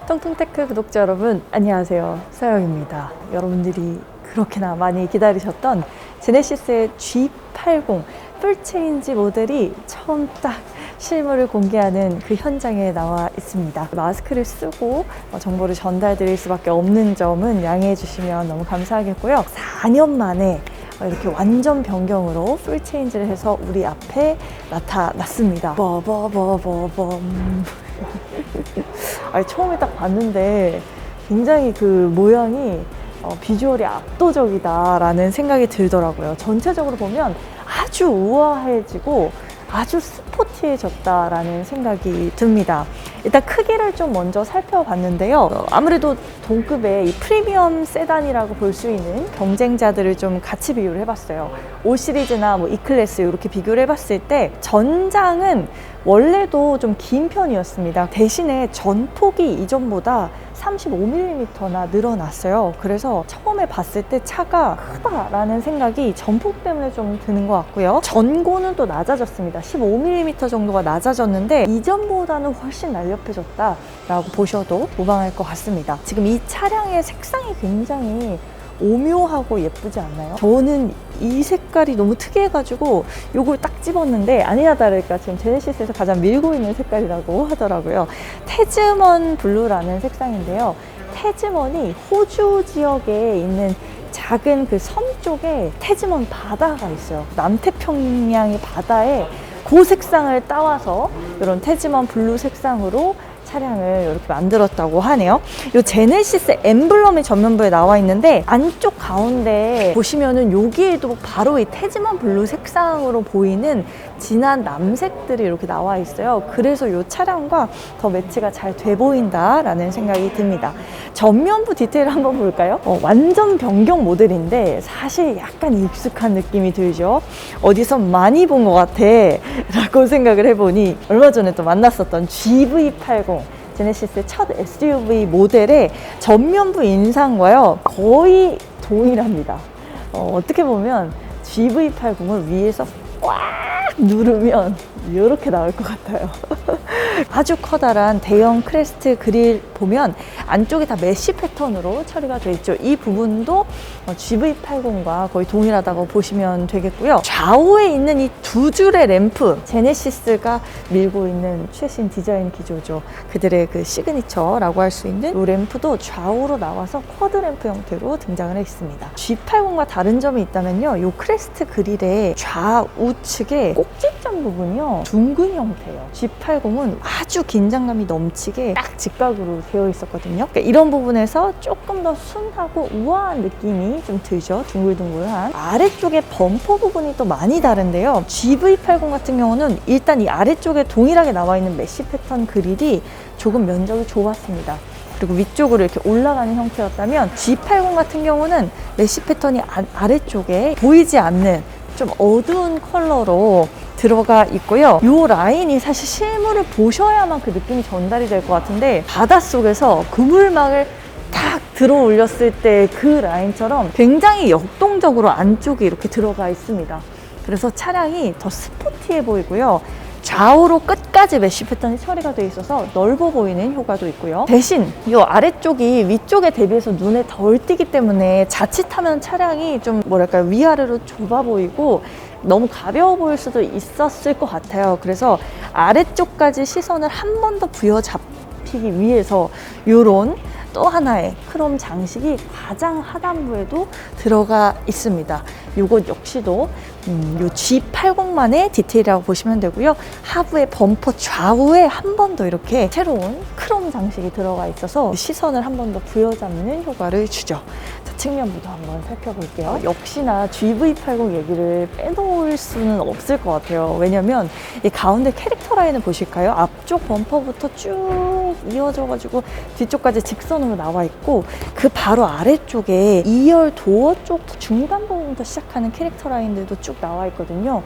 통통테크 구독자 여러분, 안녕하세요. 서영입니다. 여러분들이 그렇게나 많이 기다리셨던 제네시스의 G80 풀체인지 모델이 처음 딱 실물을 공개하는 그 현장에 나와 있습니다. 마스크를 쓰고 정보를 전달드릴 수밖에 없는 점은 양해해 주시면 너무 감사하겠고요. 4년 만에 이렇게 완전 변경으로 풀체인지를 해서 우리 앞에 나타났습니다. 처음에 딱 봤는데 굉장히 그 모양이 비주얼이 압도적이다라는 생각이 들더라고요. 전체적으로 보면 아주 우아해지고 아주 스포티해졌다라는 생각이 듭니다. 일단 크기를 좀 먼저 살펴봤는데요. 아무래도 동급의 이 프리미엄 세단이라고 볼 수 있는 경쟁자들을 좀 같이 비교를 해봤어요. 5 시리즈나 뭐 E클래스 이렇게 비교를 해봤을 때 전장은 원래도 좀 긴 편이었습니다. 대신에 전폭이 이전보다 35mm나 늘어났어요. 그래서 처음에 봤을 때 차가 크다라는 생각이 전폭 때문에 좀 드는 것 같고요. 전고는 또 낮아졌습니다. 15mm 정도가 낮아졌는데 이전보다는 훨씬 날렵해졌다라고 보셔도 무방할 것 같습니다. 지금 이 차량의 색상이 굉장히 오묘하고 예쁘지 않나요? 저는 이 색깔이 너무 특이해가지고 요걸 딱 집었는데 아니나 다를까 지금 제네시스에서 가장 밀고 있는 색깔이라고 하더라고요. 태즈먼 블루라는 색상인데요. 태즈먼이 호주 지역에 있는 작은 그 섬 쪽에 태즈먼 바다가 있어요. 남태평양의 바다에 그 색상을 따와서 이런 태즈먼 블루 색상으로 차량을 이렇게 만들었다고 하네요. 이 제네시스 엠블럼이 전면부에 나와 있는데 안쪽 가운데 보시면은 여기에도 바로 이 태즈먼 블루 색상으로 보이는 진한 남색들이 이렇게 나와 있어요. 그래서 이 차량과 더 매치가 잘 돼 보인다라는 생각이 듭니다. 전면부 디테일 한번 볼까요? 완전 변경 모델인데 사실 약간 익숙한 느낌이 들죠. 어디서 많이 본 것 같아 라고 생각을 해보니 얼마 전에 또 만났었던 GV80 제네시스의 첫 SUV 모델의 전면부 인상과요 거의 동일합니다. 어떻게 보면 GV80을 위에서 꽉 누르면 이렇게 나올 것 같아요. 아주 커다란 대형 크레스트 그릴 보면 안쪽이 다 메쉬 패턴으로 처리가 되어 있죠. 이 부분도 GV80과 거의 동일하다고 보시면 되겠고요. 좌우에 있는 이 두 줄의 램프, 제네시스가 밀고 있는 최신 디자인 기조죠. 그들의 그 시그니처라고 할 수 있는 이 램프도 좌우로 나와서 쿼드 램프 형태로 등장을 했습니다. G80과 다른 점이 있다면요. 이 크레스트 그릴의 좌우측에 꼭지점 부분이요. 둥근 형태예요. G80은 아주 긴장감이 넘치게 딱 직각으로 되어 있었거든요. 그러니까 이런 부분에서 조금 더 순하고 우아한 느낌이 좀 들죠. 둥글둥글한. 아래쪽에 범퍼 부분이 또 많이 다른데요. GV80 같은 경우는 일단 이 아래쪽에 동일하게 나와 있는 메쉬 패턴 그릴이 조금 면적이 좁았습니다. 그리고 위쪽으로 이렇게 올라가는 형태였다면 G80 같은 경우는 메쉬 패턴이 아래쪽에 보이지 않는 좀 어두운 컬러로 들어가 있고요. 이 라인이 사실 실물을 보셔야만 그 느낌이 전달이 될 것 같은데 바닷속에서 그물망을 탁 들어 올렸을 때 그 라인처럼 굉장히 역동적으로 안쪽에 이렇게 들어가 있습니다. 그래서 차량이 더 스포티해 보이고요. 좌우로 끝까지 메쉬 패턴이 처리가 되어 있어서 넓어 보이는 효과도 있고요. 대신 이 아래쪽이 위쪽에 대비해서 눈에 덜 띄기 때문에 자칫하면 차량이 좀 뭐랄까요, 위아래로 좁아 보이고 너무 가벼워 보일 수도 있었을 것 같아요. 그래서 아래쪽까지 시선을 한 번 더 부여잡히기 위해서 이런 또 하나의 크롬 장식이 가장 하단부에도 들어가 있습니다. 이것 역시도 요 G80만의 디테일이라고 보시면 되고요. 하부의 범퍼 좌우에 한 번 더 이렇게 새로운 크롬 장식이 들어가 있어서 시선을 한 번 더 부여잡는 효과를 주죠. 자, 측면부도 한번 살펴볼게요. 역시나 GV80 얘기를 빼놓을 수는 없을 것 같아요. 왜냐면 이 가운데 캐릭터 라인을 보실까요? 앞쪽 범퍼부터 쭉 이어져가지고 뒤쪽까지 직선으로 나와 있고 그 바로 아래쪽에 2열 도어 쪽 중간 부분부터 시작하는 캐릭터 라인들도 쭉 나와 있거든요.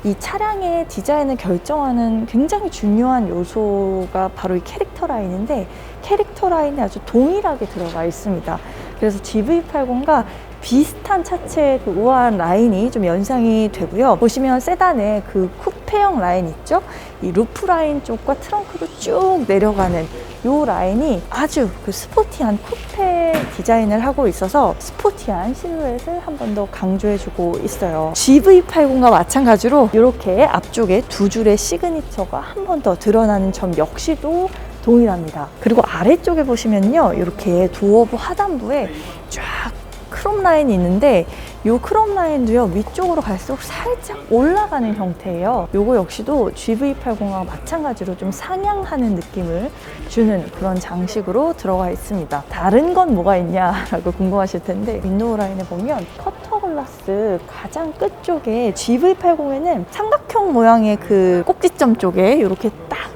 이 차량의 디자인을 결정하는 굉장히 중요한 요소가 바로 이 캐릭터 라인인데 캐릭터 라인이 아주 동일하게 들어가 있습니다. 그래서 GV80과 비슷한 차체의 그 우아한 라인이 좀 연상이 되고요. 보시면 세단에 그 쿠페형 라인 있죠? 이 루프 라인 쪽과 트렁크로 쭉 내려가는 이 라인이 아주 그 스포티한 쿠페 디자인을 하고 있어서 스포티한 실루엣을 한 번 더 강조해주고 있어요. GV80과 마찬가지로 이렇게 앞쪽에 두 줄의 시그니처가 한 번 더 드러나는 점 역시도 동일합니다. 그리고 아래쪽에 보시면요, 이렇게 도어부 하단부에 쫙 크롬 라인이 있는데 이 크롬 라인도요, 위쪽으로 갈수록 살짝 올라가는 형태예요. 이거 역시도 GV80과 마찬가지로 좀 상향하는 느낌을 주는 그런 장식으로 들어가 있습니다. 다른 건 뭐가 있냐라고 궁금하실 텐데, 윈도우 라인에 보면 커터 글라스 가장 끝쪽에 GV80에는 삼각형 모양의 그 꼭지점 쪽에 이렇게 딱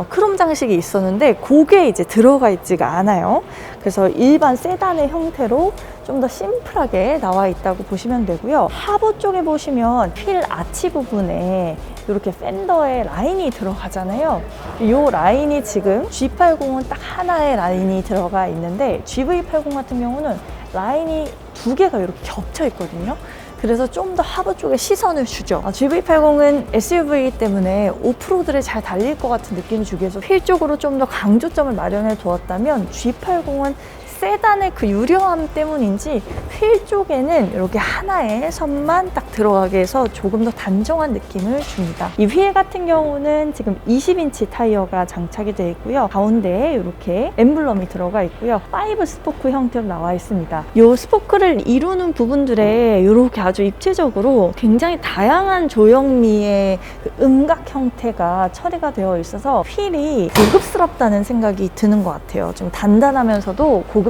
크롬 장식이 있었는데 그게 이제 들어가 있지가 않아요. 그래서 일반 세단의 형태로 좀 더 심플하게 나와 있다고 보시면 되고요. 하부 쪽에 보시면 휠 아치 부분에 이렇게 팬더에 라인이 들어가잖아요. 이 라인이 지금 G80은 딱 하나의 라인이 들어가 있는데 GV80 같은 경우는 라인이 두 개가 이렇게 겹쳐 있거든요. 그래서 좀 더 하부 쪽에 시선을 주죠. GV80은 SUV이기 때문에 오프로드를 잘 달릴 것 같은 느낌을 주기 위해서 휠 쪽으로 좀 더 강조점을 마련해 두었다면, G80은 세단의 그 유려함 때문인지 휠 쪽에는 이렇게 하나의 선만 딱 들어가게 해서 조금 더 단정한 느낌을 줍니다. 이 휠 같은 경우는 지금 20인치 타이어가 장착이 되어 있고요. 가운데에 이렇게 엠블럼이 들어가 있고요. 5 스포크 형태로 나와 있습니다. 이 스포크를 이루는 부분들에 이렇게 아주 입체적으로 굉장히 다양한 조형미의 그 음각 형태가 처리가 되어 있어서 휠이 고급스럽다는 생각이 드는 것 같아요. 좀 단단하면서도 고급스럽다.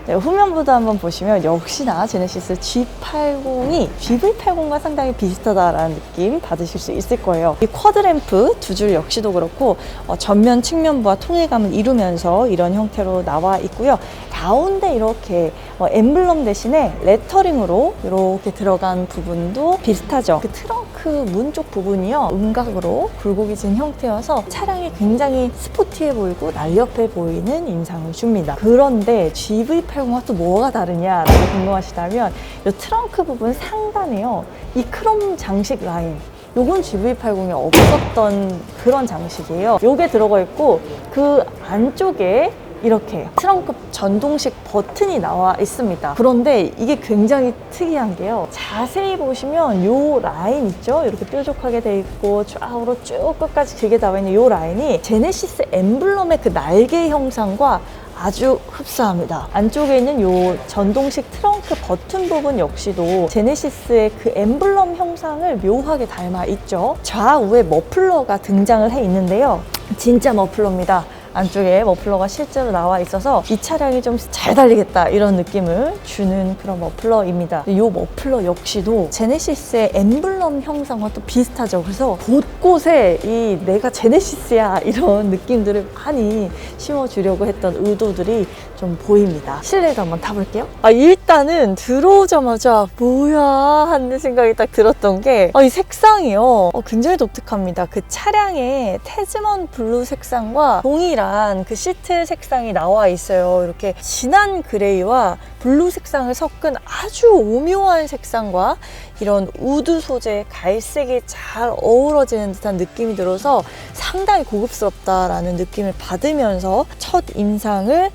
네, 후면부도 한번 보시면 역시나 제네시스 G80이 GV80과 상당히 비슷하다라는 느낌 받으실 수 있을 거예요. 이 쿼드램프 두 줄 역시도 그렇고 전면 측면부와 통일감을 이루면서 이런 형태로 나와 있고요. 가운데 이렇게 엠블럼 대신에 레터링으로 이렇게 들어간 부분도 비슷하죠. 그 트렁크 문 쪽 부분이요, 음각으로 굴곡이 진 형태여서 차량이 굉장히 스포티해 보이고 날렵해 보이는 인상을 줍니다. 그런데 GV80과 또 뭐가 다르냐라고 궁금하시다면, 이 트렁크 부분 상단에요, 이 크롬 장식 라인, 요건 GV80에 없었던 그런 장식이에요. 요게 들어가 있고 그 안쪽에 이렇게 트렁크 전동식 버튼이 나와 있습니다. 그런데 이게 굉장히 특이한 게요, 자세히 보시면 요 라인 있죠? 이렇게 뾰족하게 돼 있고 좌우로 쭉 끝까지 길게 나와 있는 요 라인이 제네시스 엠블럼의 그 날개 형상과 아주 흡사합니다. 안쪽에 있는 요 전동식 트렁크 버튼 부분 역시도 제네시스의 그 엠블럼 형상을 묘하게 닮아 있죠. 좌우에 머플러가 등장을 해 있는데요, 진짜 머플러입니다. 안쪽에 머플러가 실제로 나와 있어서 이 차량이 좀 잘 달리겠다 이런 느낌을 주는 그런 머플러입니다. 이 머플러 역시도 제네시스의 엠블럼 형상과 또 비슷하죠. 그래서 곳곳에 이 내가 제네시스야 이런 느낌들을 많이 심어주려고 했던 의도들이 좀 보입니다. 실내도 한번 타볼게요. 일단은 들어오자마자 뭐야 하는 생각이 딱 들었던 게 이 색상이요, 굉장히 독특합니다. 그 차량의 태즈먼 블루 색상과 동일한 그 시트 색상이 나와 있어요. 이렇게 진한 그레이와 블루 색상을 섞은 아주 오묘한 색상과 이런 우드 소재의 갈색이 잘 어우러지는 듯한 느낌이 들어서 상당히 고급스럽다라는 느낌을 받으면서 첫 인상을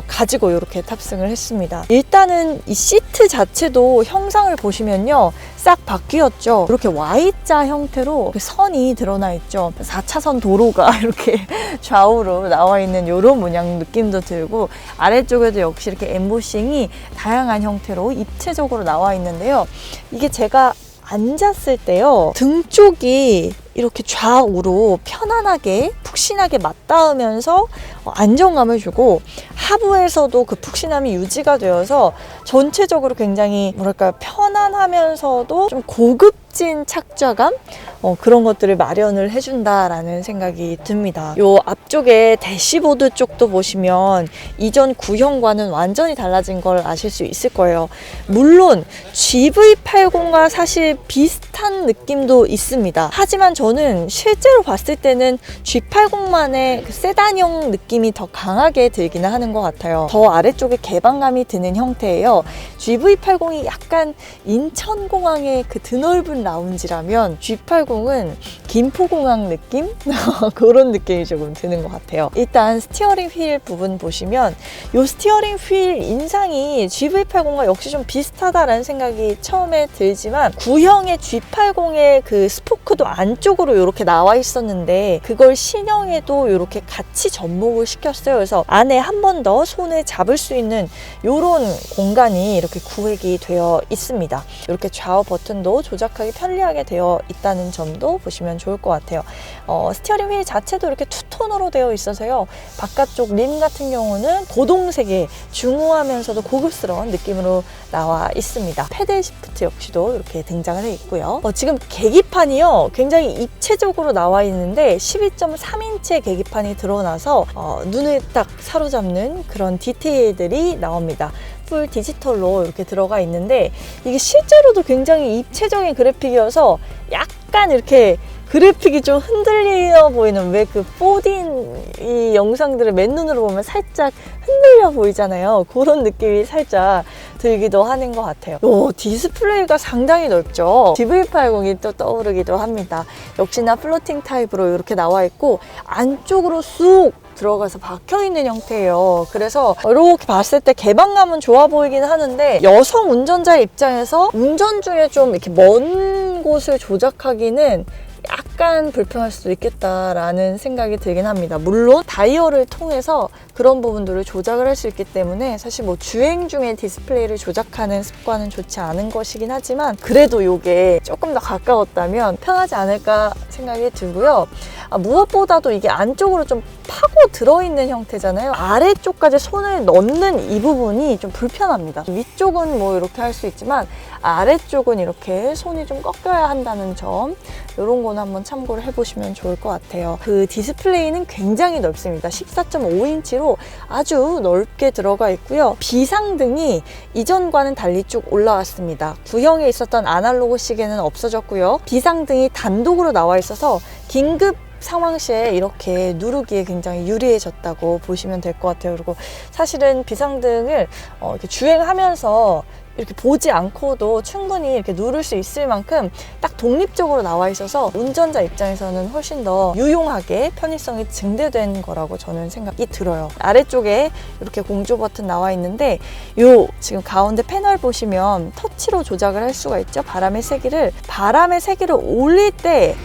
가지고 이렇게 탑승을 했습니다. 일단은 이 시트 자체도 형상을 보시면요, 싹 바뀌었죠. 이렇게 Y자 형태로 선이 드러나 있죠. 4차선 도로가 이렇게 좌우로 나와 있는 이런 모양 느낌도 들고, 아래쪽에도 역시 이렇게 엠보싱이 다양한 형태로 입체적으로 나와 있는데요. 이게 제가 앉았을 때요, 등 쪽이 이렇게 좌우로 편안하게 푹신하게 맞닿으면서 안정감을 주고, 하부에서도 그 푹신함이 유지가 되어서 전체적으로 굉장히 뭐랄까요, 편안하면서도 좀 고급진 착좌감, 그런 것들을 마련을 해준다라는 생각이 듭니다. 요 앞쪽에 대시보드 쪽도 보시면 이전 구형과는 완전히 달라진 걸 아실 수 있을 거예요. 물론 GV80과 사실 비슷한 느낌도 있습니다. 하지만 저는 실제로 봤을 때는 G80만의 그 세단형 느낌이 더 강하게 들기는 하는 것 같아요. 더 아래쪽에 개방감이 드는 형태예요. GV80이 약간 인천공항의 그 드넓은 라운지라면 G80 GV80은 김포공항 느낌? 그런 느낌이 조금 드는 것 같아요. 일단 스티어링 휠 부분 보시면 이 스티어링 휠 인상이 GV80과 역시 좀 비슷하다라는 생각이 처음에 들지만 구형의 G80의 그 스포크도 안쪽으로 이렇게 나와 있었는데 그걸 신형에도 이렇게 같이 접목을 시켰어요. 그래서 안에 한 번 더 손을 잡을 수 있는 이런 공간이 이렇게 구획이 되어 있습니다. 이렇게 좌우 버튼도 조작하기 편리하게 되어 있다는 점도 보시면 좋을 것 같아요. 스티어링 휠 자체도 이렇게 투톤으로 되어 있어서요. 바깥쪽 림 같은 경우는 고동색의 중후하면서도 고급스러운 느낌으로 나와 있습니다. 패들 시프트 역시도 이렇게 등장을 해 있고요. 지금 계기판이요. 굉장히 입체적으로 나와 있는데 12.3인치의 계기판이 드러나서 눈을 딱 사로잡는 그런 디테일들이 나옵니다. 풀 디지털로 이렇게 들어가 있는데 이게 실제로도 굉장히 입체적인 그래픽이어서 약간 이렇게 그래픽이 좀 흔들려 보이는, 왜 그 4D 이 영상들을 맨눈으로 보면 살짝 흔들려 보이잖아요. 그런 느낌이 살짝 들기도 하는 것 같아요. 디스플레이가 상당히 넓죠. GV80이 또 떠오르기도 합니다. 역시나 플로팅 타입으로 이렇게 나와 있고 안쪽으로 쑥 들어가서 박혀있는 형태예요. 그래서 이렇게 봤을 때 개방감은 좋아 보이긴 하는데 여성 운전자의 입장에서 운전 중에 좀 이렇게 먼 곳을 조작하기는 약간 불편할 수도 있겠다라는 생각이 들긴 합니다. 물론 다이얼을 통해서 그런 부분들을 조작을 할 수 있기 때문에 사실 뭐 주행 중에 디스플레이를 조작하는 습관은 좋지 않은 것이긴 하지만 그래도 이게 조금 더 가까웠다면 편하지 않을까 생각이 들고요. 무엇보다도 이게 안쪽으로 좀 파고 들어있는 형태잖아요. 아래쪽까지 손을 넣는 이 부분이 좀 불편합니다. 위쪽은 뭐 이렇게 할 수 있지만 아래쪽은 이렇게 손이 좀 꺾여야 한다는 점, 이런 거는 한번 참고를 해보시면 좋을 것 같아요. 그 디스플레이는 굉장히 넓습니다. 14.5인치로 아주 넓게 들어가 있고요. 비상등이 이전과는 달리 쭉 올라왔습니다. 구형에 있었던 아날로그 시계는 없어졌고요. 비상등이 단독으로 나와 있어서 긴급 상황 시에 이렇게 누르기에 굉장히 유리해졌다고 보시면 될 것 같아요. 그리고 사실은 비상등을 이렇게 주행하면서 이렇게 보지 않고도 충분히 이렇게 누를 수 있을 만큼 딱 독립적으로 나와 있어서 운전자 입장에서는 훨씬 더 유용하게 편의성이 증대된 거라고 저는 생각이 들어요. 아래쪽에 이렇게 공조 버튼 나와 있는데 지금 가운데 패널 보시면 터치로 조작을 할 수가 있죠. 바람의 세기를 올릴 때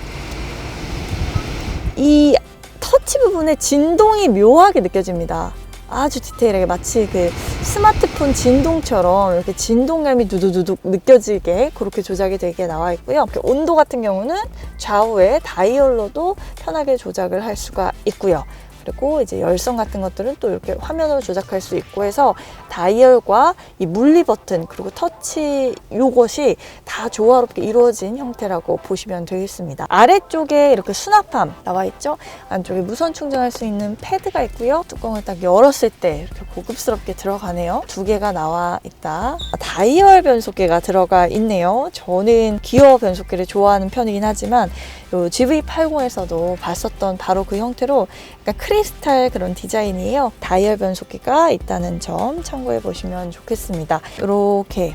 이 터치 부분에 진동이 묘하게 느껴집니다. 아주 디테일하게 마치 그 스마트폰 진동처럼 이렇게 진동감이 두두두둑 느껴지게 그렇게 조작이 되게 나와 있고요. 온도 같은 경우는 좌우에 다이얼로도 편하게 조작을 할 수가 있고요. 그리고 이제 열선 같은 것들은 또 이렇게 화면으로 조작할 수 있고 해서 다이얼과 이 물리 버튼 그리고 터치 이것이 다 조화롭게 이루어진 형태라고 보시면 되겠습니다. 아래쪽에 이렇게 수납함 나와 있죠. 안쪽에 무선 충전할 수 있는 패드가 있고요. 뚜껑을 딱 열었을 때 이렇게 고급스럽게 들어가네요. 2개가 나와 있다. 다이얼 변속기가 들어가 있네요. 저는 기어 변속기를 좋아하는 편이긴 하지만 요 GV80에서도 봤었던 바로 그 형태로 약간 크리스탈 그런 디자인이에요. 다이얼 변속기가 있다는 점 참고해 보시면 좋겠습니다. 이렇게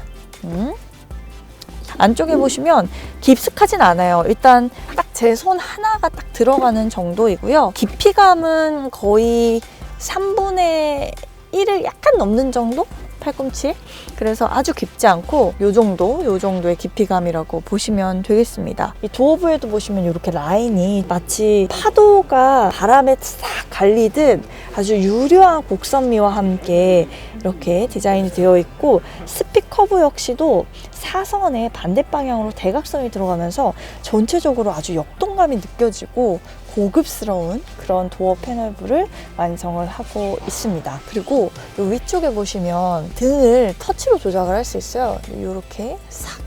안쪽에 보시면 깊숙하진 않아요. 일단 딱 제 손 하나가 딱 들어가는 정도이고요. 깊이감은 거의 3분의 1을 약간 넘는 정도? 팔꿈치. 그래서 아주 깊지 않고 요 정도의 깊이감이라고 보시면 되겠습니다. 이 도어부에도 보시면 이렇게 라인이 마치 파도가 바람에 싹 갈리듯 아주 유려한 곡선미와 함께 이렇게 디자인이 되어 있고, 스피커부 역시도 사선의 반대 방향으로 대각선이 들어가면서 전체적으로 아주 역동감이 느껴지고 고급스러운 그런 도어 패널부를 완성을 하고 있습니다. 그리고 이 위쪽에 보시면 등을 터치로 조작을 할 수 있어요. 이렇게 싹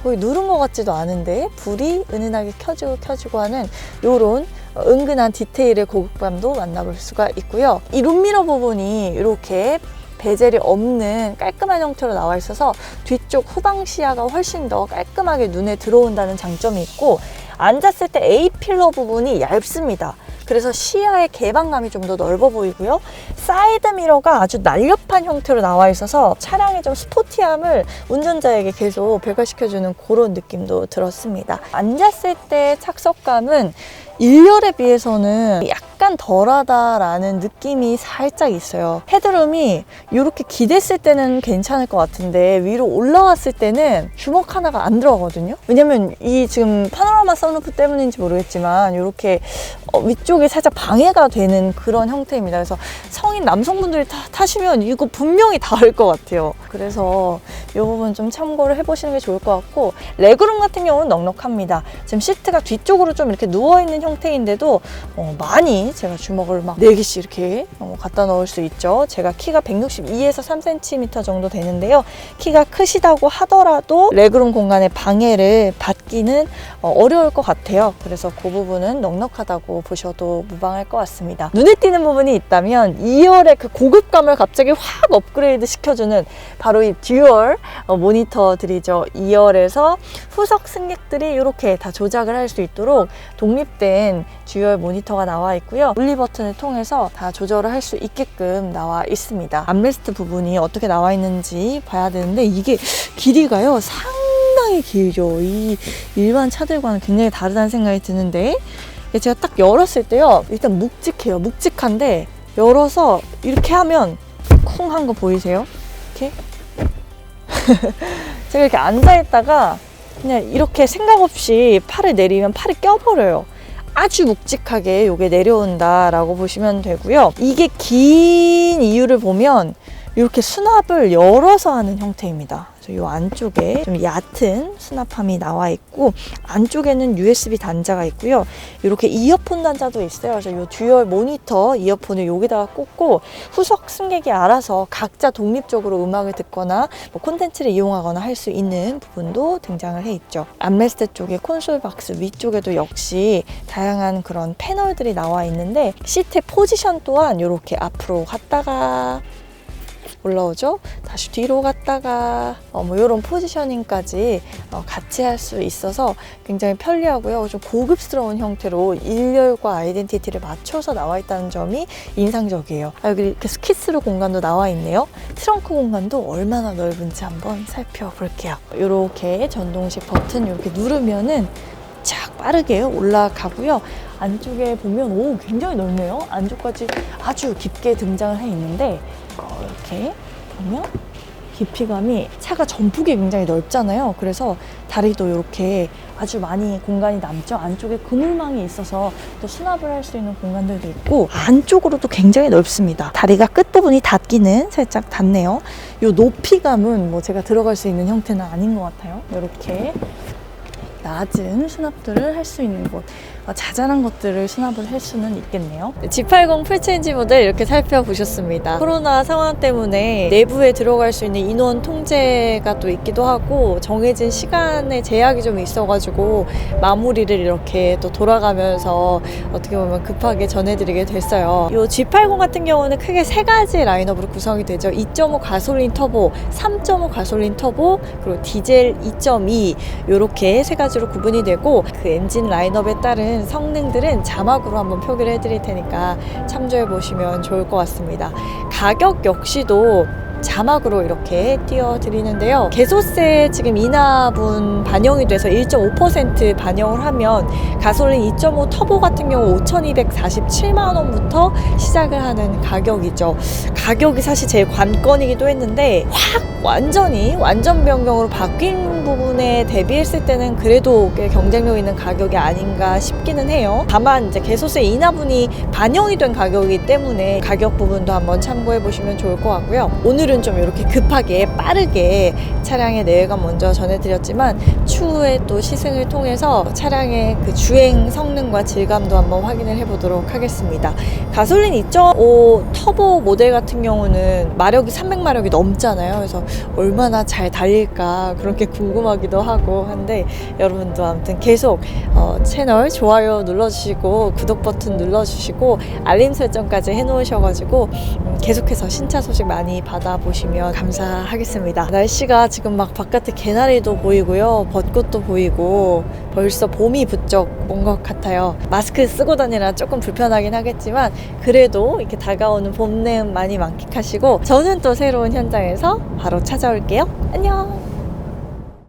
거의 누른 것 같지도 않은데 불이 은은하게 켜지고 하는 이런 은근한 디테일의 고급감도 만나볼 수가 있고요. 이 룸미러 부분이 이렇게 베젤이 없는 깔끔한 형태로 나와 있어서 뒤쪽 후방 시야가 훨씬 더 깔끔하게 눈에 들어온다는 장점이 있고, 앉았을 때 A필러 부분이 얇습니다. 그래서 시야의 개방감이 좀 더 넓어 보이고요. 사이드 미러가 아주 날렵한 형태로 나와 있어서 차량의 좀 스포티함을 운전자에게 계속 배가시켜주는 그런 느낌도 들었습니다. 앉았을 때 착석감은 1열에 비해서는 약간 덜하다라는 느낌이 살짝 있어요. 헤드룸이 이렇게 기댔을 때는 괜찮을 것 같은데 위로 올라왔을 때는 주먹 하나가 안 들어가거든요. 왜냐면 이 지금 파노라마 선루프 때문인지 모르겠지만 이렇게 위쪽이 살짝 방해가 되는 그런 형태입니다. 그래서 성인 남성분들이 타시면 이거 분명히 닿을 것 같아요. 그래서 이 부분 좀 참고를 해보시는 게 좋을 것 같고, 레그룸 같은 경우는 넉넉합니다. 지금 시트가 뒤쪽으로 좀 이렇게 누워있는 형태인데도 많이 제가 주먹을 막 4개씩 이렇게 갖다 넣을 수 있죠. 제가 키가 162에서 3cm 정도 되는데요. 키가 크시다고 하더라도 레그룸 공간의 방해를 받기는 어려울 것 같아요. 그래서 그 부분은 넉넉하다고 보셔도 무방할 것 같습니다. 눈에 띄는 부분이 있다면 2열의 그 고급감을 갑자기 확 업그레이드 시켜주는 바로 이 듀얼 모니터들이죠. 2열에서 후석 승객들이 이렇게 다 조작을 할 수 있도록 독립된 듀얼 모니터가 나와 있고요. 분리 버튼을 통해서 다 조절을 할 수 있게끔 나와 있습니다. 암레스트 부분이 어떻게 나와 있는지 봐야 되는데 이게 길이가요 상당히 길죠. 이 일반 차들과는 굉장히 다르다는 생각이 드는데, 제가 딱 열었을 때요 일단 묵직해요. 묵직한데 열어서 이렇게 하면 쿵 한 거 보이세요? 이렇게 제가 이렇게 앉아있다가 그냥 이렇게 생각 없이 팔을 내리면 팔이 껴버려요. 아주 묵직하게 이게 내려온다라고 보시면 되고요. 이게 긴 이유를 보면 이렇게 수납을 열어서 하는 형태입니다. 그래서 이 안쪽에 좀 얕은 수납함이 나와 있고, 안쪽에는 USB 단자가 있고요. 이렇게 이어폰 단자도 있어요. 그래서 이 듀얼 모니터 이어폰을 여기다가 꽂고 후석 승객이 알아서 각자 독립적으로 음악을 듣거나 뭐 콘텐츠를 이용하거나 할 수 있는 부분도 등장을 해 있죠. 암레스트 쪽에 콘솔 박스 위쪽에도 역시 다양한 그런 패널들이 나와 있는데, 시트의 포지션 또한 이렇게 앞으로 갔다가 올라오죠. 다시 뒤로 갔다가 뭐 이런 포지셔닝까지 같이 할 수 있어서 굉장히 편리하고요. 좀 고급스러운 형태로 1열과 아이덴티티를 맞춰서 나와 있다는 점이 인상적이에요. 여기 이렇게 스키스루 공간도 나와 있네요. 트렁크 공간도 얼마나 넓은지 한번 살펴볼게요. 이렇게 전동식 버튼 이렇게 누르면은 착 빠르게 올라가고요. 안쪽에 보면 오 굉장히 넓네요. 안쪽까지 아주 깊게 등장을 해 있는데 이렇게 보면 깊이감이, 차가 전폭이 굉장히 넓잖아요. 그래서 다리도 이렇게 아주 많이 공간이 남죠. 안쪽에 그물망이 있어서 또 수납을 할 수 있는 공간들도 있고, 안쪽으로도 굉장히 넓습니다. 다리가 끝부분이 닿기는 살짝 닿네요. 이 높이감은 뭐 제가 들어갈 수 있는 형태는 아닌 것 같아요. 이렇게 낮은 수납들을 할 수 있는 곳, 자잘한 것들을 수납을 할 수는 있겠네요. G80 풀체인지 모델 이렇게 살펴보셨습니다. 코로나 상황 때문에 내부에 들어갈 수 있는 인원 통제가 또 있기도 하고 정해진 시간에 제약이 좀 있어가지고 마무리를 이렇게 또 돌아가면서 어떻게 보면 급하게 전해드리게 됐어요. 이 G80 같은 경우는 크게 3가지 라인업으로 구성이 되죠. 2.5 가솔린 터보, 3.5 가솔린 터보, 그리고 디젤 2.2 이렇게 3가지로 구분이 되고, 그 엔진 라인업에 따른 성능들은 자막으로 한번 표기를 해드릴 테니까 참조해 보시면 좋을 것 같습니다. 가격 역시도 자막으로 이렇게 띄워드리는데요. 개소세 지금 인하분 반영이 돼서 1.5% 반영을 하면 가솔린 2.5 터보 같은 경우 5,247만 원부터 시작을 하는 가격이죠. 가격이 사실 제일 관건이기도 했는데 확 완전 변경으로 바뀐 부분에 대비했을 때는 그래도 꽤 경쟁력 있는 가격이 아닌가 싶기는 해요. 다만 이제 개소세 인하분이 반영이 된 가격이기 때문에 가격 부분도 한번 참고해 보시면 좋을 것 같고요. 오늘은 좀 이렇게 급하게 빠르게 차량의 내외관 먼저 전해드렸지만 추후에 또 시승을 통해서 차량의 그 주행 성능과 질감도 한번 확인을 해보도록 하겠습니다. 가솔린 2.5 터보 모델 같은 경우는 마력이 300마력이 넘잖아요. 그래서 얼마나 잘 달릴까 그렇게 궁금하기도 하고 한데, 여러분도 아무튼 계속 채널 좋아요 눌러주시고 구독 버튼 눌러주시고 알림 설정까지 해놓으셔가지고 계속해서 신차 소식 많이 받아보시면 감사하겠습니다. 날씨가 지금 막 바깥에 개나리도 보이고요. 벚꽃도 보이고 벌써 봄이 부쩍 온 것 같아요. 마스크 쓰고 다니라 조금 불편하긴 하겠지만 그래도 이렇게 다가오는 봄 내음 많이 만끽하시고 저는 또 새로운 현장에서 바로 찾아올게요. 안녕.